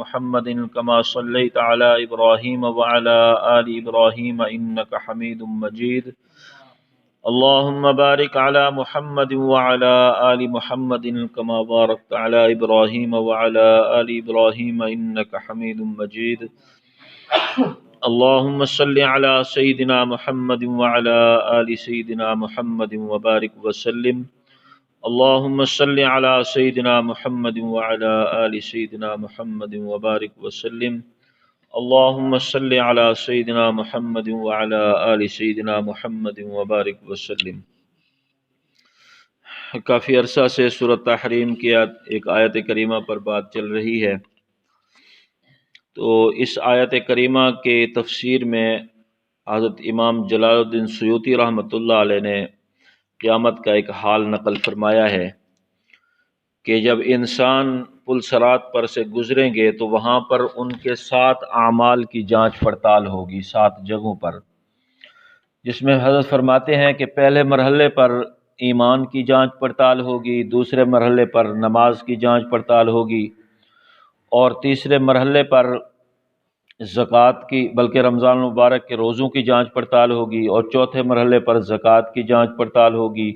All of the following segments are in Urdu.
محمد كما صليت على إبراهيم وعلى آل إبراهيم إنك حميد مجيد اللهم بارك على محمد وعلى آل محمد كما باركت على إبراهيم وعلى آل إبراهيم إنك حميد مجيد اللهم صل على سيدنا محمد وعلى آل سيدنا محمد وبارك وسلم اللهم صل على سيدنا محمد وعلى آل سيدنا محمد وبارك وسلم اللهم صل على سيدنا محمد وعلى آل سيدنا محمد وبارك وسلم۔ کافی عرصہ سے سورۃ تحریم کی ایک آیت کریمہ پر بات چل رہی ہے، تو اس آیت کریمہ کے تفسیر میں حضرت امام جلال الدین سیوطی رحمۃ اللہ علیہ نے قیامت کا ایک حال نقل فرمایا ہے کہ جب انسان پل صراط پر سے گزریں گے تو وہاں پر ان کے 7 اعمال کی جانچ پڑتال ہوگی 7 جگہوں پر، جس میں حضرت فرماتے ہیں کہ پہلے مرحلے پر ایمان کی جانچ پڑتال ہوگی، دوسرے مرحلے پر نماز کی جانچ پڑتال ہوگی، اور تیسرے مرحلے پر زکوٰۃ کی بلکہ رمضان المبارک کے روزوں کی جانچ پڑتال ہوگی، اور چوتھے مرحلے پر زکوٰۃ کی جانچ پڑتال ہوگی،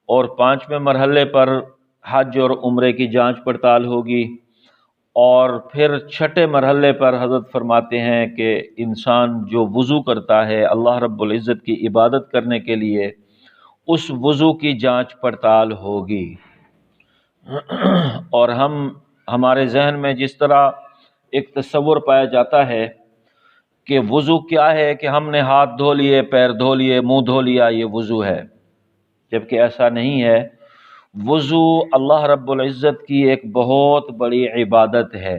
اور 5ویں مرحلے پر حج اور عمرے کی جانچ پڑتال ہوگی، اور پھر 6 مرحلے پر حضرت فرماتے ہیں کہ انسان جو وضو کرتا ہے اللہ رب العزت کی عبادت کرنے کے لیے، اس وضو کی جانچ پڑتال ہوگی۔ اور ہمارے ذہن میں جس طرح ایک تصور پایا جاتا ہے کہ وضو کیا ہے کہ ہم نے ہاتھ دھو لیے، پیر دھو لیے، منہ دھو لیا، یہ وضو ہے، جبکہ ایسا نہیں ہے۔ وضو اللہ رب العزت کی ایک بہت بڑی عبادت ہے،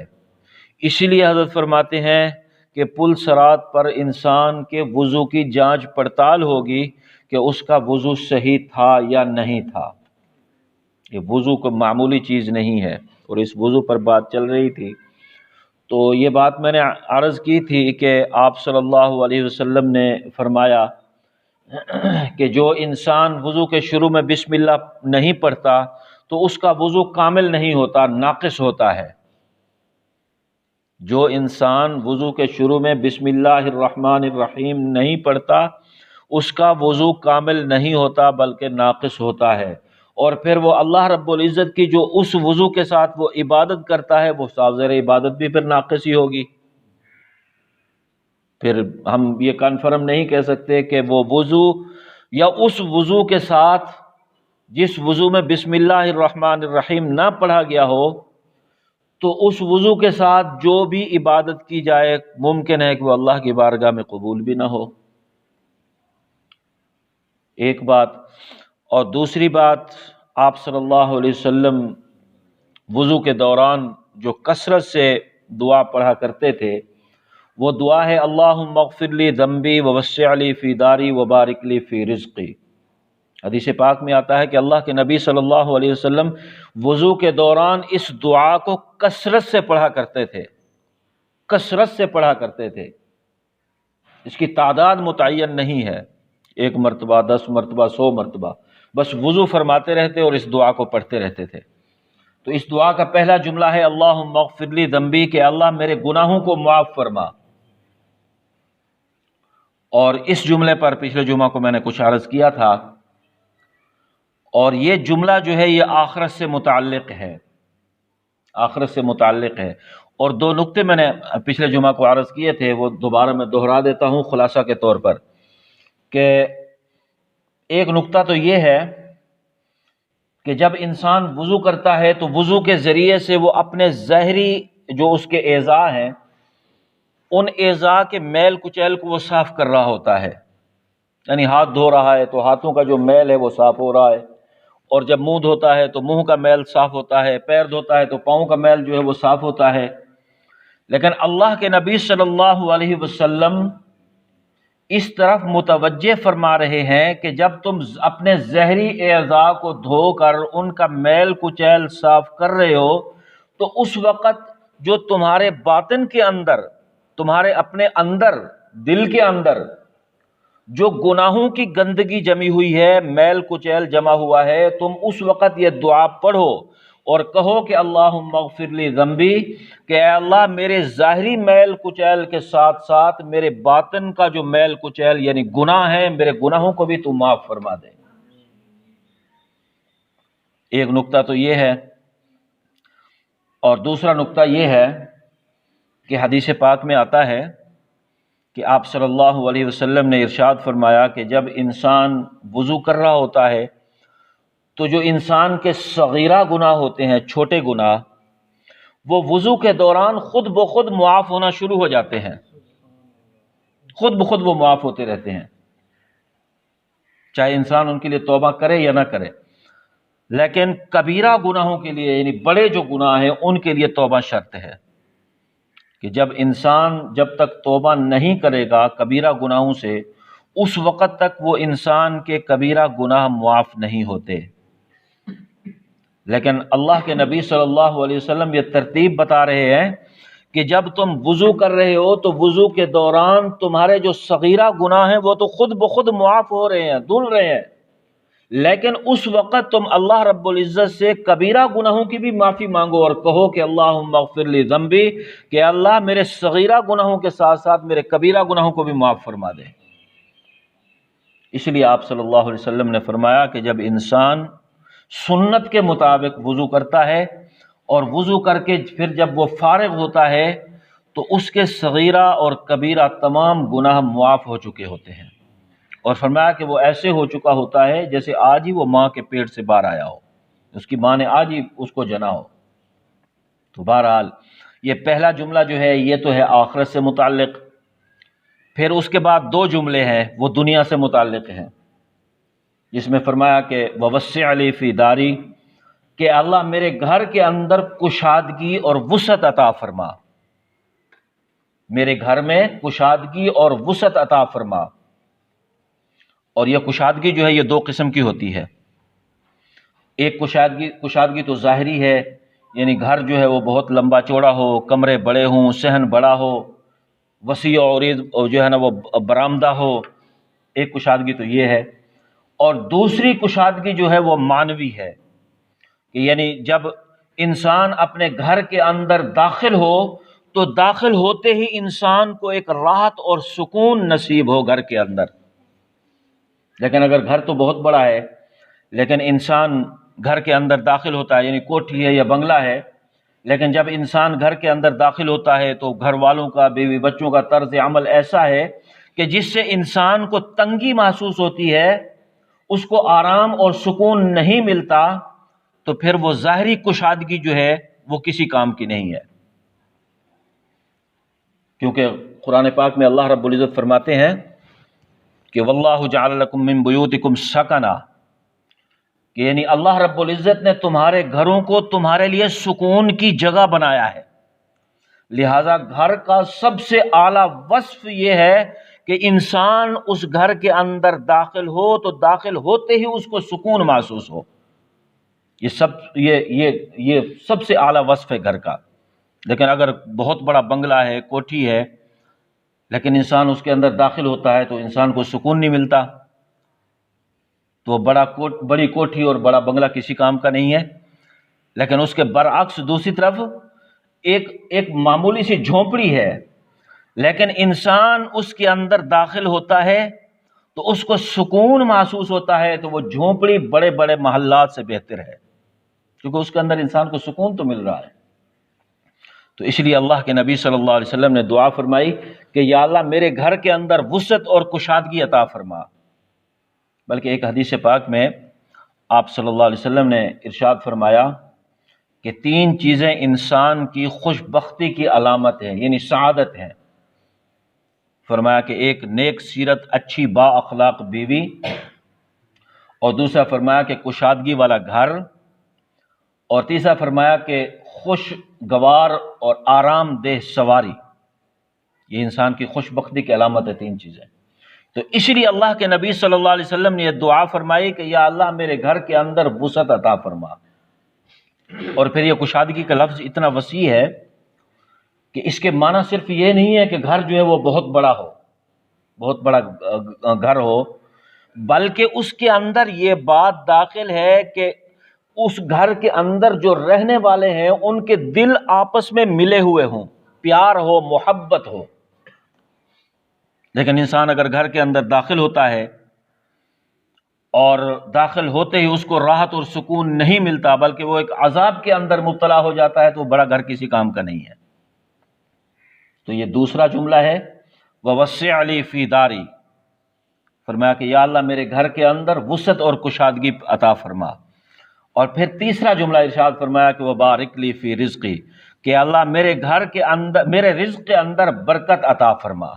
اسی لیے حضرت فرماتے ہیں کہ پل صراط پر انسان کے وضو کی جانچ پڑتال ہوگی کہ اس کا وضو صحیح تھا یا نہیں تھا۔ یہ وضو کو معمولی چیز نہیں ہے، اور اس وضو پر بات چل رہی تھی، تو یہ بات میں نے عرض کی تھی کہ آپ صلی اللہ علیہ وسلم نے فرمایا کہ جو انسان وضو کے شروع میں بسم اللہ نہیں پڑھتا تو اس کا وضو کامل نہیں ہوتا، ناقص ہوتا ہے۔ جو انسان وضو کے شروع میں بسم اللہ الرحمن الرحیم نہیں پڑھتا اس کا وضو کامل نہیں ہوتا بلکہ ناقص ہوتا ہے، اور پھر وہ اللہ رب العزت کی جو اس وضو کے ساتھ وہ عبادت کرتا ہے وہ صاف ظاہر عبادت بھی پھر ناقص ہی ہوگی۔ پھر ہم یہ کنفرم نہیں کہہ سکتے کہ وہ وضو یا اس وضو کے ساتھ جس وضو میں بسم اللہ الرحمن الرحیم نہ پڑھا گیا ہو تو اس وضو کے ساتھ جو بھی عبادت کی جائے ممکن ہے کہ وہ اللہ کی بارگاہ میں قبول بھی نہ ہو، ایک بات۔ اور دوسری بات، آپ صلی اللہ علیہ وسلم وضو کے دوران جو کثرت سے دعا پڑھا کرتے تھے وہ دعا ہے اللہم اغفر لی ذنبی ووسع لی فی داری وبارک لی فی رزقی۔ حدیث پاک میں آتا ہے کہ اللہ کے نبی صلی اللہ علیہ وسلم وضو کے دوران اس دعا کو کثرت سے پڑھا کرتے تھے، کثرت سے پڑھا کرتے تھے۔ اس کی تعداد متعین نہیں ہے، 1 مرتبہ 10 مرتبہ 100 مرتبہ، بس وضو فرماتے رہتے اور اس دعا کو پڑھتے رہتے تھے۔ تو اس دعا کا پہلا جملہ ہے اللہم اغفر لی ذنبی، کہ اللہ میرے گناہوں کو معاف فرما، اور اس جملے پر پچھلے جمعہ کو میں نے کچھ عرض کیا تھا، اور یہ جملہ جو ہے یہ آخرت سے متعلق ہے، آخرت سے متعلق ہے۔ اور 2 نقطے میں نے پچھلے جمعہ کو عرض کیے تھے، وہ دوبارہ میں دہرا دیتا ہوں خلاصہ کے طور پر، کہ ایک نقطہ تو یہ ہے کہ جب انسان وضو کرتا ہے تو وضو کے ذریعے سے وہ اپنے ظاہری جو اس کے اعضاء ہیں ان اعضاء کے میل کچیل کو وہ صاف کر رہا ہوتا ہے، یعنی ہاتھ دھو رہا ہے تو ہاتھوں کا جو میل ہے وہ صاف ہو رہا ہے، اور جب منہ دھوتا ہے تو منہ کا میل صاف ہوتا ہے، پیر دھوتا ہے تو پاؤں کا میل جو ہے وہ صاف ہوتا ہے۔ لیکن اللہ کے نبی صلی اللہ علیہ وسلم اس طرف متوجہ فرما رہے ہیں کہ جب تم اپنے ظاہری اعضاء کو دھو کر ان کا میل کچیل صاف کر رہے ہو تو اس وقت جو تمہارے باطن کے اندر، تمہارے اپنے اندر دل کے اندر جو گناہوں کی گندگی جمی ہوئی ہے، میل کچیل جمع ہوا ہے، تم اس وقت یہ دعا پڑھو اور کہو کہ اللہم اغفر لی ذنبی، کہ اے اللہ میرے ظاہری میل کچیل کے ساتھ ساتھ میرے باطن کا جو میل کچیل یعنی گناہ ہے، میرے گناہوں کو بھی تو معاف فرما دے۔ ایک نقطہ تو یہ ہے، اور دوسرا نقطہ یہ ہے کہ حدیث پاک میں آتا ہے کہ آپ صلی اللہ علیہ وسلم نے ارشاد فرمایا کہ جب انسان وضو کر رہا ہوتا ہے تو جو انسان کے صغیرہ گناہ ہوتے ہیں، چھوٹے گناہ، وہ وضو کے دوران خود بخود معاف ہونا شروع ہو جاتے ہیں، خود بخود وہ معاف ہوتے رہتے ہیں، چاہے انسان ان کے لیے توبہ کرے یا نہ کرے۔ لیکن کبیرہ گناہوں کے لیے یعنی بڑے جو گناہ ہیں ان کے لیے توبہ شرط ہے کہ جب تک توبہ نہیں کرے گا کبیرہ گناہوں سے، اس وقت تک وہ انسان کے کبیرہ گناہ معاف نہیں ہوتے۔ لیکن اللہ کے نبی صلی اللہ علیہ وسلم یہ ترتیب بتا رہے ہیں کہ جب تم وضو کر رہے ہو تو وضو کے دوران تمہارے جو صغیرہ گناہ ہیں وہ تو خود بخود معاف ہو رہے ہیں، دھل رہے ہیں، لیکن اس وقت تم اللہ رب العزت سے کبیرہ گناہوں کی بھی معافی مانگو اور کہو کہ اللہم اغفر لی ذنبی، کہ اللہ میرے صغیرہ گناہوں کے ساتھ ساتھ میرے کبیرہ گناہوں کو بھی معاف فرما دے۔ اس لیے آپ صلی اللہ علیہ وسلم نے فرمایا کہ جب انسان سنت کے مطابق وضو کرتا ہے اور وضو کر کے پھر جب وہ فارغ ہوتا ہے تو اس کے صغیرہ اور کبیرہ تمام گناہ معاف ہو چکے ہوتے ہیں، اور فرمایا کہ وہ ایسے ہو چکا ہوتا ہے جیسے آج ہی وہ ماں کے پیٹ سے باہر آیا ہو، اس کی ماں نے آج ہی اس کو جنا ہو۔ تو بہرحال یہ پہلا جملہ جو ہے یہ تو ہے آخرت سے متعلق، پھر اس کے بعد دو جملے ہیں وہ دنیا سے متعلق ہیں، جس میں فرمایا کہ ووسع لی فی داری، کہ اللہ میرے گھر کے اندر کشادگی اور وسعت عطا فرما، میرے گھر میں کشادگی اور وسعت عطا فرما۔ اور یہ کشادگی جو ہے یہ دو قسم کی ہوتی ہے، ایک کشادگی تو ظاہری ہے، یعنی گھر جو ہے وہ بہت لمبا چوڑا ہو، کمرے بڑے ہوں، صحن بڑا ہو، وسیع و عریض جو ہے نا وہ برآمدہ ہو، ایک کشادگی تو یہ ہے۔ اور دوسری کشادگی جو ہے وہ معنوی ہے، کہ یعنی جب انسان اپنے گھر کے اندر داخل ہو تو داخل ہوتے ہی انسان کو ایک راحت اور سکون نصیب ہو گھر کے اندر۔ لیکن اگر گھر تو بہت بڑا ہے لیکن انسان گھر کے اندر داخل ہوتا ہے، یعنی کوٹھی ہے یا بنگلہ ہے، لیکن جب انسان گھر کے اندر داخل ہوتا ہے تو گھر والوں کا، بیوی بچوں کا طرز عمل ایسا ہے کہ جس سے انسان کو تنگی محسوس ہوتی ہے، اس کو آرام اور سکون نہیں ملتا، تو پھر وہ ظاہری کشادگی جو ہے وہ کسی کام کی نہیں ہے۔ کیونکہ قرآن پاک میں اللہ رب العزت فرماتے ہیں کہ واللہ جعل لکم من بیوتکم سکنا، کہ یعنی اللہ رب العزت نے تمہارے گھروں کو تمہارے لیے سکون کی جگہ بنایا ہے، لہذا گھر کا سب سے اعلیٰ وصف یہ ہے کہ انسان اس گھر کے اندر داخل ہو تو داخل ہوتے ہی اس کو سکون محسوس ہو۔ یہ سب سے اعلیٰ وصف ہے گھر کا۔ لیکن اگر بہت بڑا بنگلہ ہے، کوٹھی ہے، لیکن انسان اس کے اندر داخل ہوتا ہے تو انسان کو سکون نہیں ملتا، تو بڑی کوٹھی اور بڑا بنگلہ کسی کام کا نہیں ہے۔ لیکن اس کے برعکس دوسری طرف ایک معمولی سی جھونپڑی ہے، لیکن انسان اس کے اندر داخل ہوتا ہے تو اس کو سکون محسوس ہوتا ہے، تو وہ جھونپڑی بڑے بڑے محلات سے بہتر ہے، کیونکہ اس کے اندر انسان کو سکون تو مل رہا ہے۔ تو اس لیے اللہ کے نبی صلی اللہ علیہ وسلم نے دعا فرمائی کہ یا اللہ میرے گھر کے اندر وسعت اور کشادگی عطا فرما۔ بلکہ ایک حدیث پاک میں آپ صلی اللہ علیہ وسلم نے ارشاد فرمایا کہ 3 چیزیں انسان کی خوش بختی کی علامت ہیں، یعنی سعادت ہیں۔ فرمایا کہ ایک نیک سیرت اچھی با اخلاق بیوی، اور دوسرا فرمایا کہ کشادگی والا گھر، اور تیسرا فرمایا کہ خوشگوار اور آرام دہ سواری۔ یہ انسان کی خوش بختی کی علامت ہے 3 چیزیں۔ تو اس لیے اللہ کے نبی صلی اللہ علیہ وسلم نے یہ دعا فرمائی کہ یا اللہ میرے گھر کے اندر وسعت عطا فرما۔ اور پھر یہ کشادگی کا لفظ اتنا وسیع ہے کہ اس کے معنی صرف یہ نہیں ہے کہ گھر جو ہے وہ بہت بڑا ہو، بہت بڑا گھر ہو، بلکہ اس کے اندر یہ بات داخل ہے کہ اس گھر کے اندر جو رہنے والے ہیں ان کے دل آپس میں ملے ہوئے ہوں، پیار ہو، محبت ہو۔ لیکن انسان اگر گھر کے اندر داخل ہوتا ہے اور داخل ہوتے ہی اس کو راحت اور سکون نہیں ملتا بلکہ وہ ایک عذاب کے اندر مبتلا ہو جاتا ہے، تو وہ بڑا گھر کسی کام کا نہیں ہے۔ تو یہ دوسرا جملہ ہے، وَوَسِّعْ لِي فِي دَارِي، فرمایا کہ یا اللہ میرے گھر کے اندر وسعت اور کشادگی عطا فرما۔ اور پھر تیسرا جملہ ارشاد فرمایا کہ وَبَارِكْ لِي فِي رِزْقِي، کہ اللہ میرے گھر کے اندر، میرے رزق کے اندر برکت عطا فرما۔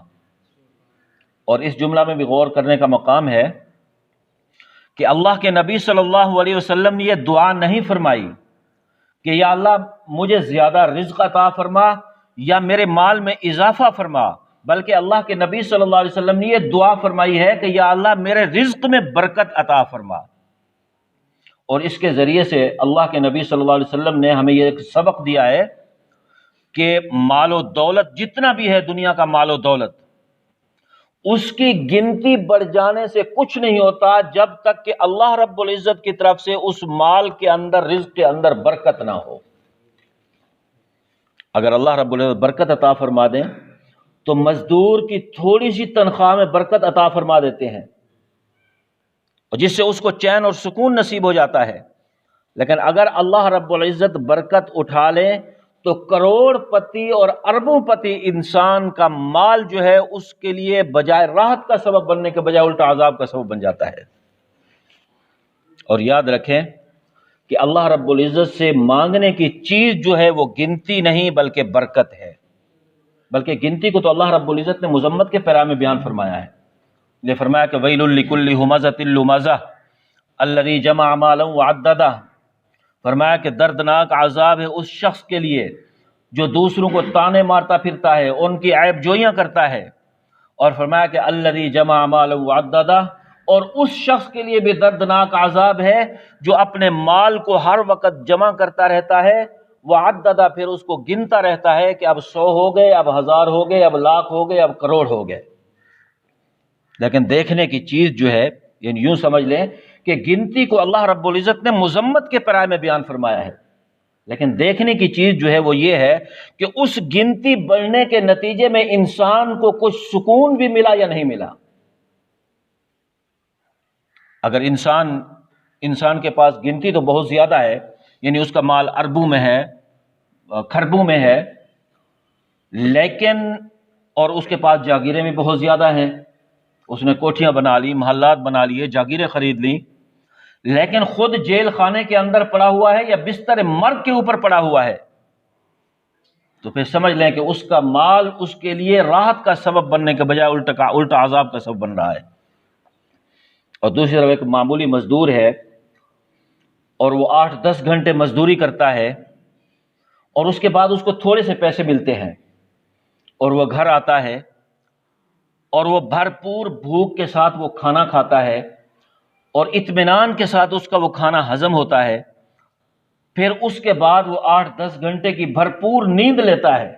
اور اس جملہ میں بھی غور کرنے کا مقام ہے کہ اللہ کے نبی صلی اللہ علیہ وسلم نے یہ دعا نہیں فرمائی کہ یا اللہ مجھے زیادہ رزق عطا فرما یا میرے مال میں اضافہ فرما، بلکہ اللہ کے نبی صلی اللہ علیہ وسلم نے یہ دعا فرمائی ہے کہ یا اللہ میرے رزق میں برکت عطا فرما۔ اور اس کے ذریعے سے اللہ کے نبی صلی اللہ علیہ وسلم نے ہمیں یہ ایک سبق دیا ہے کہ مال و دولت جتنا بھی ہے، دنیا کا مال و دولت، اس کی گنتی بڑھ جانے سے کچھ نہیں ہوتا جب تک کہ اللہ رب العزت کی طرف سے اس مال کے اندر، رزق کے اندر برکت نہ ہو۔ اگر اللہ رب العزت برکت عطا فرما دیں تو مزدور کی تھوڑی سی تنخواہ میں برکت عطا فرما دیتے ہیں، اور جس سے اس کو چین اور سکون نصیب ہو جاتا ہے۔ لیکن اگر اللہ رب العزت برکت اٹھا لے تو کروڑ پتی اور اربوں پتی انسان کا مال جو ہے اس کے لیے بجائے راحت کا سبب بننے کے بجائے الٹا عذاب کا سبب بن جاتا ہے۔ اور یاد رکھیں کہ اللہ رب العزت سے مانگنے کی چیز جو ہے وہ گنتی نہیں بلکہ برکت ہے، بلکہ گنتی کو تو اللہ رب العزت نے مذمت کے پیرا میں بیان فرمایا ہے۔ یہ فرمایا کہ ویل لکل ہمزۃ لمزہ الذی جمع مالا وعددہ، فرمایا کہ دردناک عذاب ہے اس شخص کے لیے جو دوسروں کو تانے مارتا پھرتا ہے، ان کی عیب جوئیاں کرتا ہے۔ اور فرمایا کہ الذی جمع مالا وعددہ، اور اس شخص کے لیے بھی دردناک عذاب ہے جو اپنے مال کو ہر وقت جمع کرتا رہتا ہے، وعددہ، پھر اس کو گنتا رہتا ہے کہ اب 100 ہو گئے، اب 1000 ہو گئے، اب لاکھ ہو گئے، اب کروڑ ہو گئے۔ لیکن دیکھنے کی چیز جو ہے، یعنی یوں سمجھ لیں کہ گنتی کو اللہ رب العزت نے مذمت کے پیرائے میں بیان فرمایا ہے، لیکن دیکھنے کی چیز جو ہے وہ یہ ہے کہ اس گنتی بڑھنے کے نتیجے میں انسان کو کچھ سکون بھی ملا یا نہیں ملا۔ اگر انسان کے پاس گنتی تو بہت زیادہ ہے، یعنی اس کا مال اربوں میں ہے، کھربوں میں ہے، لیکن اور اس کے پاس جاگیریں بھی بہت زیادہ ہیں، اس نے کوٹھیاں بنا لی، محلات بنا لیے، جاگیریں خرید لی، لیکن خود جیل خانے کے اندر پڑا ہوا ہے یا بستر مرگ کے اوپر پڑا ہوا ہے، تو پھر سمجھ لیں کہ اس کا مال اس کے لیے راحت کا سبب بننے کے بجائے الٹا عذاب کا سبب بن رہا ہے۔ اور دوسری طرف ایک معمولی مزدور ہے اور وہ 8-10 گھنٹے مزدوری کرتا ہے، اور اس کے بعد اس کو تھوڑے سے پیسے ملتے ہیں، اور وہ گھر آتا ہے اور وہ بھرپور بھوک کے ساتھ وہ کھانا کھاتا ہے، اور اطمینان کے ساتھ اس کا وہ کھانا ہضم ہوتا ہے، پھر اس کے بعد وہ 8-10 گھنٹے کی بھرپور نیند لیتا ہے،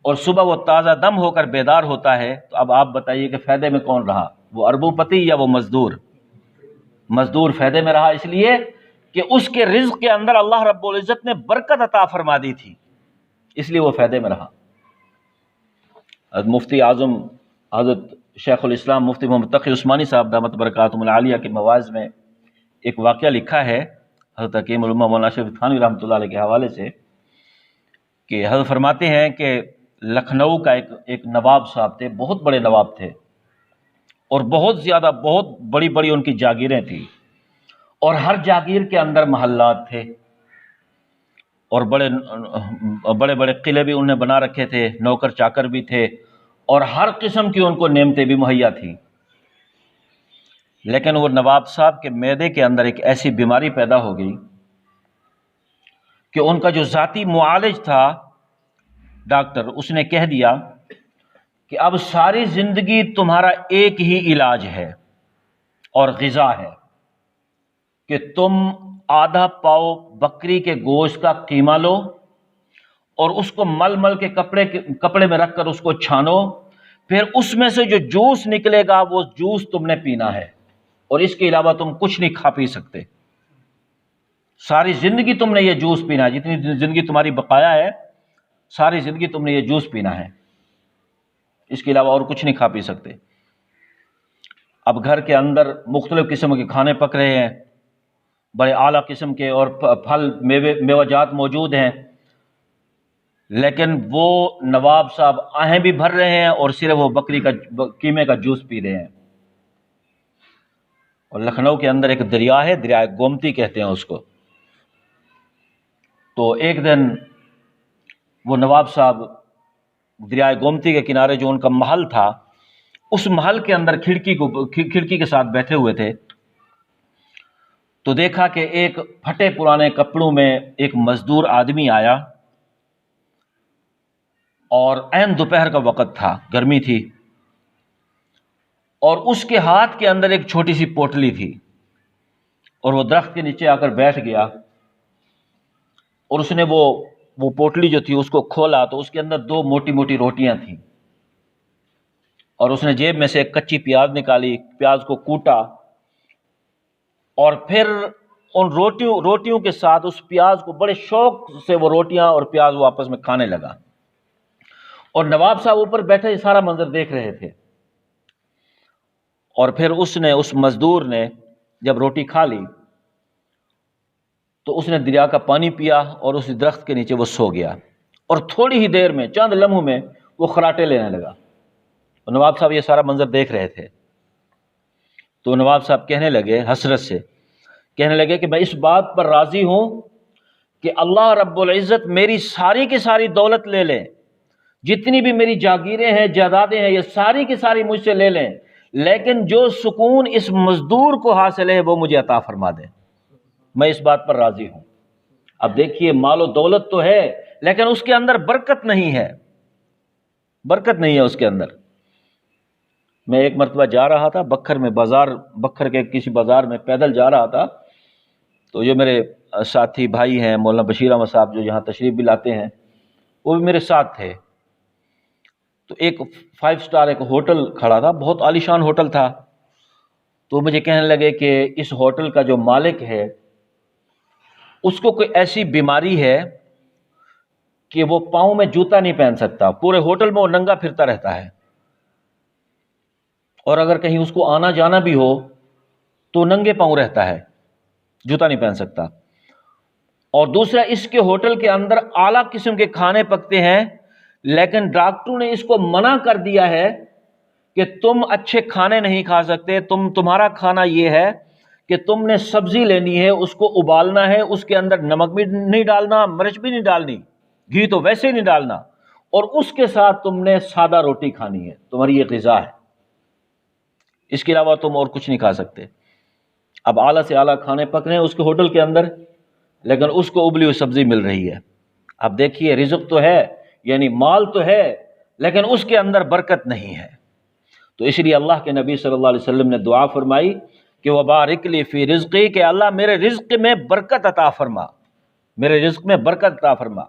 اور صبح وہ تازہ دم ہو کر بیدار ہوتا ہے۔ تو اب آپ بتائیے کہ فائدے میں کون رہا، وہ اربوں پتی یا وہ مزدور؟ مزدور فائدے میں رہا، اس لیے کہ اس کے رزق کے اندر اللہ رب العزت نے برکت عطا فرما دی تھی، اس لیے وہ فائدے میں رہا۔ مفتی اعظم حضرت شیخ الاسلام مفتی محمد تقی عثمانی صاحب دامت برکاتہم العالیہ کے مواعظ میں ایک واقعہ لکھا ہے حضرت حکیم علامہ مولانا شریف تھانوی رحمۃ اللہ علیہ کے حوالے سے، کہ حضرت فرماتے ہیں کہ لکھنؤ کا ایک نواب صاحب تھے، بہت بڑے نواب تھے، اور بہت زیادہ، بہت بڑی بڑی ان کی جاگیریں تھیں، اور ہر جاگیر کے اندر محلات تھے، اور بڑے بڑے قلعے بھی انہیں بنا رکھے تھے، نوکر چاکر بھی تھے، اور ہر قسم کی ان کو نعمتیں بھی مہیا تھیں۔ لیکن وہ نواب صاحب کے معدے کے اندر ایک ایسی بیماری پیدا ہو گئی کہ ان کا جو ذاتی معالج تھا ڈاکٹر، اس نے کہہ دیا کہ اب ساری زندگی تمہارا ایک ہی علاج ہے اور غذا ہے کہ تم آدھا پاؤ بکری کے گوشت کا قیمہ لو اور اس کو مل کے کپڑے میں رکھ کر اس کو چھانو، پھر اس میں سے جو جوس نکلے گا وہ جوس تم نے پینا ہے، اور اس کے علاوہ تم کچھ نہیں کھا پی سکتے۔ ساری زندگی تم نے یہ جوس پینا ہے، جتنی زندگی تمہاری بقایا ہے ساری زندگی تم نے یہ جوس پینا ہے، اس کے علاوہ اور کچھ نہیں کھا پی سکتے۔ اب گھر کے اندر مختلف قسم کے کھانے پک رہے ہیں، بڑے اعلیٰ قسم کے، اور پھل میوہ جات موجود ہیں، لیکن وہ نواب صاحب آہیں بھی بھر رہے ہیں اور صرف وہ بکری کا قیمے کا جوس پی رہے ہیں۔ اور لکھنؤ کے اندر ایک دریا ہے، دریائے گومتی کہتے ہیں اس کو۔ تو ایک دن وہ نواب صاحب دریائے گومتی کے کنارے جو ان کا محل تھا، اس محل کے اندر کھڑکی کے ساتھ بیٹھے ہوئے تھے، تو دیکھا کہ ایک پھٹے پرانے کپڑوں میں ایک مزدور آدمی آیا، اور عین دوپہر کا وقت تھا، گرمی تھی، اور اس کے ہاتھ کے اندر ایک چھوٹی سی پوٹلی تھی، اور وہ درخت کے نیچے آ کر بیٹھ گیا، اور اس نے وہ پوٹلی جو تھی اس کو کھولا تو اس کے اندر 2 موٹی موٹی روٹیاں تھیں، اور اس نے جیب میں سے ایک کچی پیاز نکالی، پیاز کو کوٹا، اور پھر ان روٹیوں کے ساتھ اس پیاز کو بڑے شوق سے وہ روٹیاں اور پیاز وہ آپس میں کھانے لگا، اور نواب صاحب اوپر بیٹھے یہ سارا منظر دیکھ رہے تھے۔ اور پھر اس مزدور نے جب روٹی کھا لی تو اس نے دریا کا پانی پیا، اور اس درخت کے نیچے وہ سو گیا، اور تھوڑی ہی دیر میں، چند لمحوں میں، وہ خراٹے لینے لگا۔ نواب صاحب یہ سارا منظر دیکھ رہے تھے، تو نواب صاحب کہنے لگے حسرت سے، کہنے لگے کہ میں اس بات پر راضی ہوں کہ اللہ رب العزت میری ساری کی ساری دولت لے لیں، جتنی بھی میری جاگیریں ہیں، جائیدادیں ہیں، یہ ساری کی ساری مجھ سے لے لیں، لیکن جو سکون اس مزدور کو حاصل ہے وہ مجھے عطا فرما دیں، میں اس بات پر راضی ہوں۔ اب دیکھیے، مال و دولت تو ہے لیکن اس کے اندر برکت نہیں ہے، برکت نہیں ہے اس کے اندر۔ میں ایک مرتبہ جا رہا تھا بکھر کے کسی بازار میں پیدل جا رہا تھا، تو جو میرے ساتھی بھائی ہیں مولانا بشیر احمد صاحب جو یہاں تشریف بھی لاتے ہیں، وہ بھی میرے ساتھ تھے۔ تو ایک 5 سٹار ایک ہوٹل کھڑا تھا، بہت عالیشان ہوٹل تھا، تو مجھے کہنے لگے کہ اس ہوٹل کا جو مالک ہے اس کو کوئی ایسی بیماری ہے کہ وہ پاؤں میں جوتا نہیں پہن سکتا، پورے ہوٹل میں وہ ننگا پھرتا رہتا ہے، اور اگر کہیں اس کو آنا جانا بھی ہو تو ننگے پاؤں رہتا ہے، جوتا نہیں پہن سکتا۔ اور دوسرا، اس کے ہوٹل کے اندر اعلیٰ قسم کے کھانے پکتے ہیں، لیکن ڈاکٹروں نے اس کو منع کر دیا ہے کہ تم اچھے کھانے نہیں کھا سکتے، تمہارا کھانا یہ ہے کہ تم نے سبزی لینی ہے، اس کو ابالنا ہے، اس کے اندر نمک بھی نہیں ڈالنا، مرچ بھی نہیں ڈالنی، گھی تو ویسے ہی نہیں ڈالنا، اور اس کے ساتھ تم نے سادہ روٹی کھانی ہے، تمہاری یہ غذا ہے، اس کے علاوہ تم اور کچھ نہیں کھا سکتے۔ اب اعلیٰ سے اعلیٰ کھانے پک رہے ہیں اس کے ہوٹل کے اندر، لیکن اس کو ابلی ہوئی سبزی مل رہی ہے۔ اب دیکھیے، رزق تو ہے، یعنی مال تو ہے، لیکن اس کے اندر برکت نہیں ہے۔ تو اس لیے اللہ کے نبی صلی اللہ علیہ وسلم نے دعا فرمائی کہ وبارک لی فی رزقی، کہ اللہ میرے رزق میں برکت عطا فرما، میرے رزق میں برکت عطا فرما۔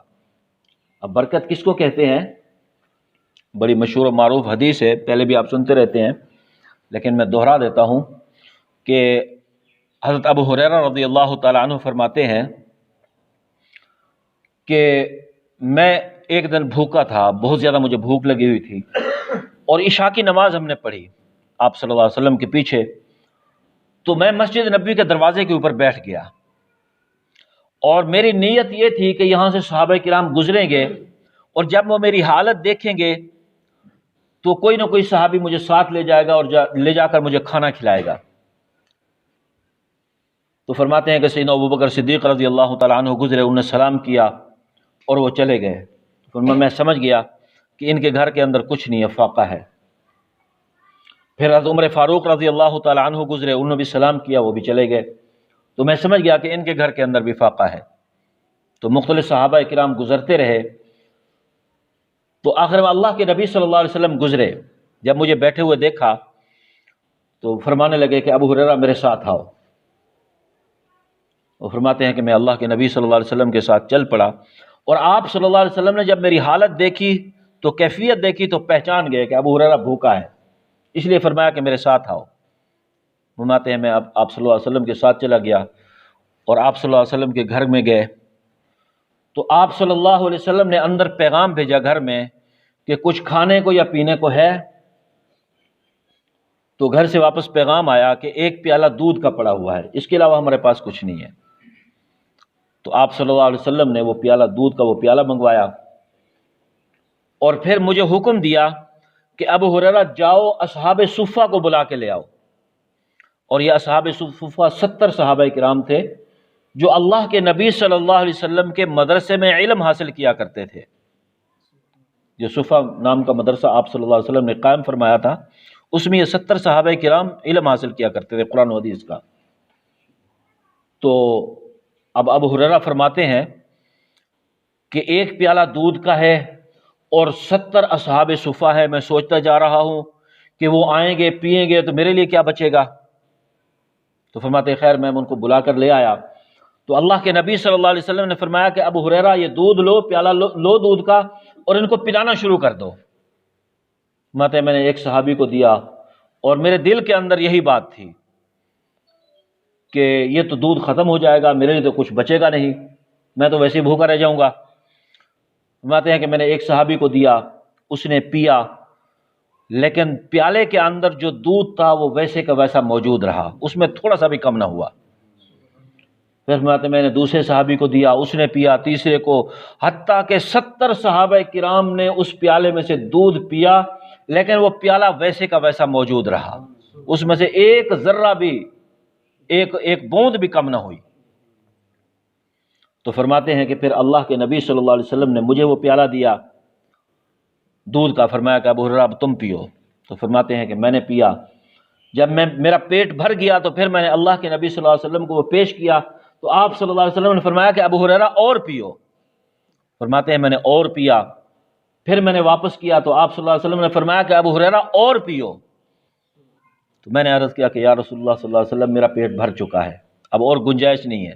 اب برکت کس کو کہتے ہیں؟ بڑی مشہور و معروف حدیث ہے، پہلے بھی آپ سنتے رہتے ہیں، لیکن میں دوہرا دیتا ہوں کہ حضرت ابو ہریرہ رضی اللہ تعالیٰ عنہ فرماتے ہیں کہ میں ایک دن بھوکا تھا، بہت زیادہ مجھے بھوک لگی ہوئی تھی، اور عشاء کی نماز ہم نے پڑھی آپ صلی اللہ علیہ وسلم کے پیچھے، تو میں مسجد نبوی کے دروازے کے اوپر بیٹھ گیا، اور میری نیت یہ تھی کہ یہاں سے صحابہ کرام گزریں گے، اور جب وہ میری حالت دیکھیں گے تو کوئی نہ کوئی صحابی مجھے ساتھ لے جائے گا اور لے جا کر مجھے کھانا کھلائے گا۔ تو فرماتے ہیں کہ سیدنا ابوبکر صدیق رضی اللہ تعالیٰ عنہ گزرے، انہوں نے سلام کیا اور وہ چلے گئے۔ میں سمجھ گیا کہ ان کے گھر کے اندر کچھ نہیں ہے، فاقہ ہے۔ پھر حضرت عمر فاروق رضی اللہ تعالیٰ عنہ گزرے، انہوں نے بھی سلام کیا، وہ بھی چلے گئے۔ تو میں سمجھ گیا کہ ان کے گھر کے اندر بھی فاقہ ہے۔ تو مختلف صحابہ کرام گزرتے رہے، تو آخر میں اللہ کے نبی صلی اللہ علیہ وسلم گزرے، جب مجھے بیٹھے ہوئے دیکھا تو فرمانے لگے کہ ابو ہریرہ میرے ساتھ آؤ۔ وہ فرماتے ہیں کہ میں اللہ کے نبی صلی اللہ علیہ وسلم کے ساتھ چل پڑا، اور آپ صلی اللہ علیہ وسلم نے جب میری حالت دیکھی تو کیفیت دیکھی تو پہچان گئے کہ ابو ہریرہ بھوکا ہے، اس لیے فرمایا کہ میرے ساتھ آؤ۔ فرماتے ہیں میں آپ صلی اللہ علیہ وسلم کے ساتھ چلا گیا، اور آپ صلی اللہ علیہ وسلم کے گھر میں گئے تو آپ صلی اللہ علیہ وسلم نے اندر پیغام بھیجا گھر میں کہ کچھ کھانے کو یا پینے کو ہے؟ تو گھر سے واپس پیغام آیا کہ ایک پیالہ دودھ کا پڑا ہوا ہے، اس کے علاوہ ہمارے پاس کچھ نہیں ہے۔ تو آپ صلی اللہ علیہ وسلم نے وہ پیالہ دودھ کا وہ پیالہ منگوایا اور پھر مجھے حکم دیا کہ ابو ہریرہ جاؤ اصحاب صفہ کو بلا کے لے آؤ۔ اور یہ اصحاب صفہ 70 صحابہ کرام تھے جو اللہ کے نبی صلی اللہ علیہ وسلم کے مدرسے میں علم حاصل کیا کرتے تھے۔ جو صفہ نام کا مدرسہ آپ صلی اللہ علیہ وسلم نے قائم فرمایا تھا، اس میں یہ 70 صحابہ کرام علم حاصل کیا کرتے تھے قرآن و حدیث کا۔ تو اب ابو ہریرہ فرماتے ہیں کہ ایک پیالہ دودھ کا ہے اور 70 اصحاب صفہ ہے، میں سوچتا جا رہا ہوں کہ وہ آئیں گے پیئیں گے تو میرے لیے کیا بچے گا؟ تو فرماتے خیر میں ان کو بلا کر لے آیا تو اللہ کے نبی صلی اللہ علیہ وسلم نے فرمایا کہ ابو ہریرہ یہ دودھ لو، پیالہ لو دودھ کا اور ان کو پلانا شروع کر دو۔ فرماتے میں نے ایک صحابی کو دیا اور میرے دل کے اندر یہی بات تھی کہ یہ تو دودھ ختم ہو جائے گا، میرے لیے تو کچھ بچے گا نہیں، میں تو ویسے ہی بھوکا رہ جاؤں گا۔ فرماتے ہیں کہ میں نے ایک صحابی کو دیا، اس نے پیا، لیکن پیالے کے اندر جو دودھ تھا وہ ویسے کا ویسا موجود رہا، اس میں تھوڑا سا بھی کم نہ ہوا۔ پھر فرماتے میں نے دوسرے صحابی کو دیا، اس نے پیا، تیسرے کو، حتیٰ کہ 70 صحابہ کرام نے اس پیالے میں سے دودھ پیا، لیکن وہ پیالہ ویسے کا ویسا موجود رہا، اس میں سے ایک ذرہ بھی ایک بوند بھی کم نہ ہوئی۔ تو فرماتے ہیں کہ پھر اللہ کے نبی صلی اللہ علیہ وسلم نے مجھے وہ پیالہ دیا دودھ کا، فرمایا کہ ابو ہریرہ اب تم پیو۔ تو فرماتے ہیں کہ میں نے پیا، جب میرا پیٹ بھر گیا تو پھر میں نے اللہ کے نبی صلی اللہ علیہ وسلم کو وہ پیش کیا تو آپ صلی اللہ علیہ وسلم نے فرمایا کہ ابو ہریرہ اور پیو۔ فرماتے ہیں میں نے اور پیا، پھر میں نے واپس کیا تو آپ صلی اللہ علیہ وسلم نے فرمایا کہ ابو ہریرہ اور پیو۔ تو میں نے عرض کیا کہ یا رسول اللہ صلی اللہ علیہ وسلم میرا پیٹ بھر چکا ہے، اب اور گنجائش نہیں ہے۔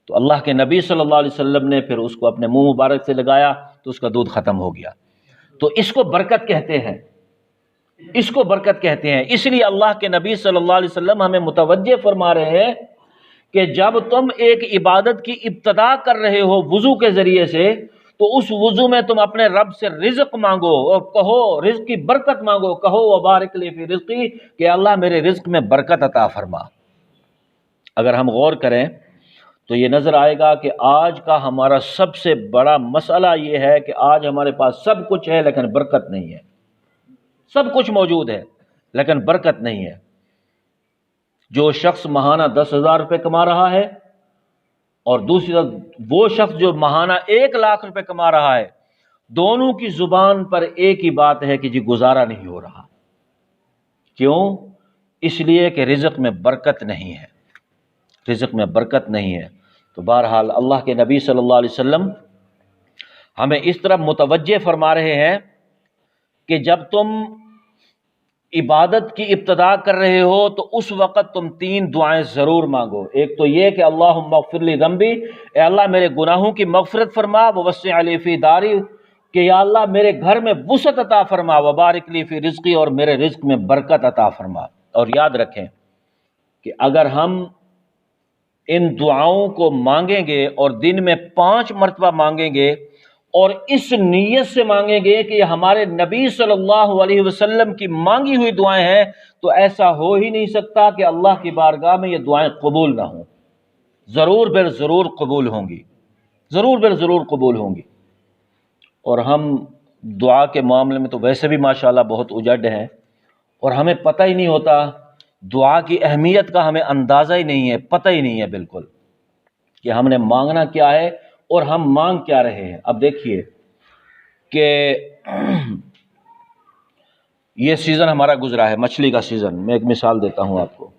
تو اللہ کے نبی صلی اللہ علیہ وسلم نے پھر اس کو اپنے منہ مبارک سے لگایا تو اس کا دودھ ختم ہو گیا۔ تو اس کو برکت کہتے ہیں، اس کو برکت کہتے ہیں۔ اس لیے اللہ کے نبی صلی اللہ علیہ وسلم ہمیں متوجہ فرما رہے ہیں کہ جب تم ایک عبادت کی ابتدا کر رہے ہو وضو کے ذریعے سے تو اس وضو میں تم اپنے رب سے رزق مانگو اور کہو، رزق کی برکت مانگو، کہو وبارک لی فی رزقی، کہ اللہ میرے رزق میں برکت عطا فرما۔ اگر ہم غور کریں تو یہ نظر آئے گا کہ آج کا ہمارا سب سے بڑا مسئلہ یہ ہے کہ آج ہمارے پاس سب کچھ ہے لیکن برکت نہیں ہے۔ سب کچھ موجود ہے لیکن برکت نہیں ہے۔ جو شخص ماہانہ 10,000 روپے کما رہا ہے اور دوسری طرف وہ شخص جو ماہانہ 1,00,000 روپے کما رہا ہے، دونوں کی زبان پر ایک ہی بات ہے کہ جی گزارا نہیں ہو رہا۔ کیوں؟ اس لیے کہ رزق میں برکت نہیں ہے، رزق میں برکت نہیں ہے۔ تو بہرحال اللہ کے نبی صلی اللہ علیہ وسلم ہمیں اس طرح متوجہ فرما رہے ہیں کہ جب تم عبادت کی ابتدا کر رہے ہو تو اس وقت تم 3 دعائیں ضرور مانگو۔ ایک تو یہ کہ اللہم اغفر لی ذنبی، اے اللہ میرے گناہوں کی مغفرت فرما، ووسع لی فی داری، کہ یا اللہ میرے گھر میں وسعت عطا فرما، وبارک لی فی رزقی، اور میرے رزق میں برکت عطا فرما۔ اور یاد رکھیں کہ اگر ہم ان دعاؤں کو مانگیں گے اور دن میں 5 مرتبہ مانگیں گے اور اس نیت سے مانگیں گے کہ یہ ہمارے نبی صلی اللہ علیہ وسلم کی مانگی ہوئی دعائیں ہیں، تو ایسا ہو ہی نہیں سکتا کہ اللہ کی بارگاہ میں یہ دعائیں قبول نہ ہوں۔ ضرور بر ضرور قبول ہوں گی، ضرور بر ضرور قبول ہوں گی۔ اور ہم دعا کے معاملے میں تو ویسے بھی ماشاءاللہ بہت اجڑ ہیں اور ہمیں پتہ ہی نہیں ہوتا، دعا کی اہمیت کا ہمیں اندازہ ہی نہیں ہے، پتہ ہی نہیں ہے بالکل کہ ہم نے مانگنا کیا ہے اور ہم مانگ کیا رہے ہیں۔ اب دیکھیے کہ یہ سیزن ہمارا گزرا ہے، مچھلی کا سیزن، میں ایک مثال دیتا ہوں آپ کو۔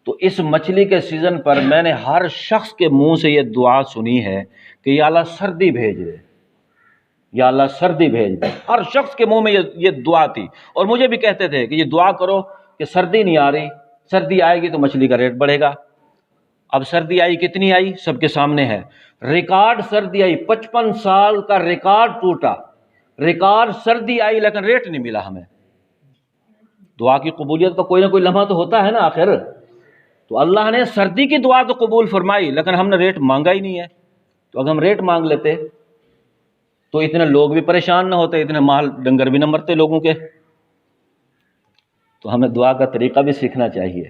تو اس مچھلی کے سیزن پر میں نے ہر شخص کے منہ سے یہ دعا سنی ہے کہ یا اللہ سردی بھیج دے، یا اللہ سردی بھیج دے۔ ہر شخص کے منہ میں یہ دعا تھی، اور مجھے بھی کہتے تھے کہ یہ دعا کرو کہ سردی نہیں آ رہی، سردی آئے گی تو مچھلی کا ریٹ بڑھے گا۔ اب سردی آئی، کتنی آئی سب کے سامنے ہے، ریکارڈ سردی آئی، 55 سال کا ریکارڈ ٹوٹا، ریکارڈ سردی آئی لیکن ریٹ نہیں ملا ہمیں۔ دعا کی قبولیت کا کوئی نہ کوئی لمحہ تو ہوتا ہے نا آخر۔ تو اللہ نے سردی کی دعا تو قبول فرمائی، لیکن ہم نے ریٹ مانگا ہی نہیں ہے۔ تو اگر ہم ریٹ مانگ لیتے تو اتنے لوگ بھی پریشان نہ ہوتے، اتنے مال ڈنگر بھی نہ مرتے لوگوں کے۔ تو ہمیں دعا کا طریقہ بھی سیکھنا چاہیے۔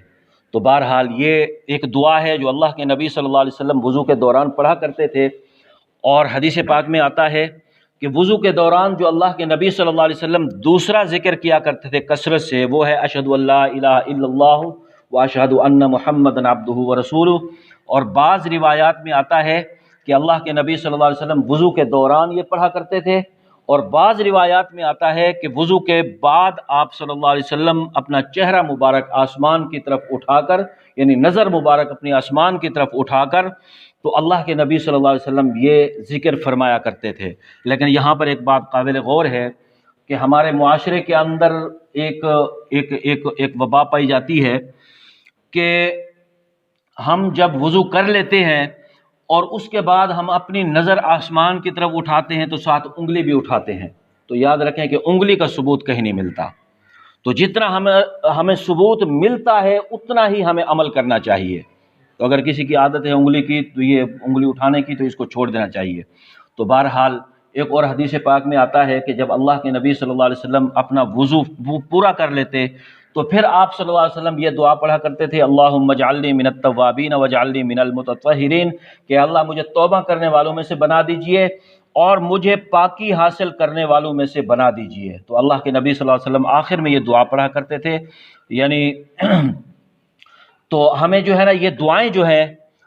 تو بہرحال یہ ایک دعا ہے جو اللہ کے نبی صلی اللہ علیہ وسلم وضو کے دوران پڑھا کرتے تھے، اور حدیث پاک میں آتا ہے کہ وضو کے دوران جو اللہ کے نبی صلی اللہ علیہ وسلم دوسرا ذکر کیا کرتے تھے کثرت سے، وہ ہے اشہد ان لا الہ الا اللہ واشہد ان محمدا عبدہ ورسولہ۔ اور بعض روایات میں آتا ہے کہ اللہ کے نبی صلی اللہ علیہ وسلم وضو کے دوران یہ پڑھا کرتے تھے، اور بعض روایات میں آتا ہے کہ وضو کے بعد آپ صلی اللہ علیہ وسلم اپنا چہرہ مبارک آسمان کی طرف اٹھا کر، یعنی نظر مبارک اپنی آسمان کی طرف اٹھا کر، تو اللہ کے نبی صلی اللہ علیہ وسلم یہ ذکر فرمایا کرتے تھے۔ لیکن یہاں پر ایک بات قابل غور ہے کہ ہمارے معاشرے کے اندر ایک وبا پائی جاتی ہے کہ ہم جب وضو کر لیتے ہیں اور اس کے بعد ہم اپنی نظر آسمان کی طرف اٹھاتے ہیں تو ساتھ انگلی بھی اٹھاتے ہیں۔ تو یاد رکھیں کہ انگلی کا ثبوت کہیں نہیں ملتا، تو جتنا ہمیں ثبوت ملتا ہے اتنا ہی ہمیں عمل کرنا چاہیے۔ تو اگر کسی کی عادت ہے انگلی کی، تو یہ انگلی اٹھانے کی، تو اس کو چھوڑ دینا چاہیے۔ تو بہرحال ایک اور حدیث پاک میں آتا ہے کہ جب اللہ کے نبی صلی اللہ علیہ وسلم اپنا وضو پورا کر لیتے تو پھر آپ صلی اللہ علیہ وسلم یہ دعا پڑھا کرتے تھے، اللہم اجعلنی من التوابین واجعلنی من المتطہرین، کہ اللہ مجھے توبہ کرنے والوں میں سے بنا دیجئے اور مجھے پاکی حاصل کرنے والوں میں سے بنا دیجئے۔ تو اللہ کے نبی صلی اللہ علیہ وسلم آخر میں یہ دعا پڑھا کرتے تھے، یعنی تو ہمیں جو ہے نا یہ دعائیں جو ہیں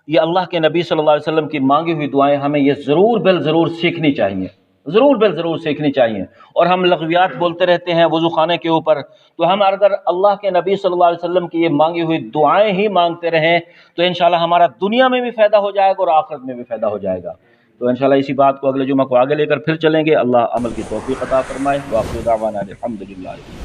یہ اللہ کے نبی صلی اللہ علیہ وسلم کی مانگی ہوئی دعائیں ہمیں یہ ضرور بالضرور سیکھنی چاہیے، ضرور بالضرور سیکھنی چاہیے۔ اور ہم لغویات بولتے رہتے ہیں وضو خانے کے اوپر، تو ہم اگر اللہ کے نبی صلی اللہ علیہ وسلم کی یہ مانگی ہوئی دعائیں ہی مانگتے رہیں تو انشاءاللہ ہمارا دنیا میں بھی فائدہ ہو جائے گا اور آخرت میں بھی فائدہ ہو جائے گا۔ تو انشاءاللہ اسی بات کو اگلے جمعہ کو آگے لے کر پھر چلیں گے۔ اللہ عمل کی توفیق عطا فرمائے۔ وآخر دعوانا الحمدللہ۔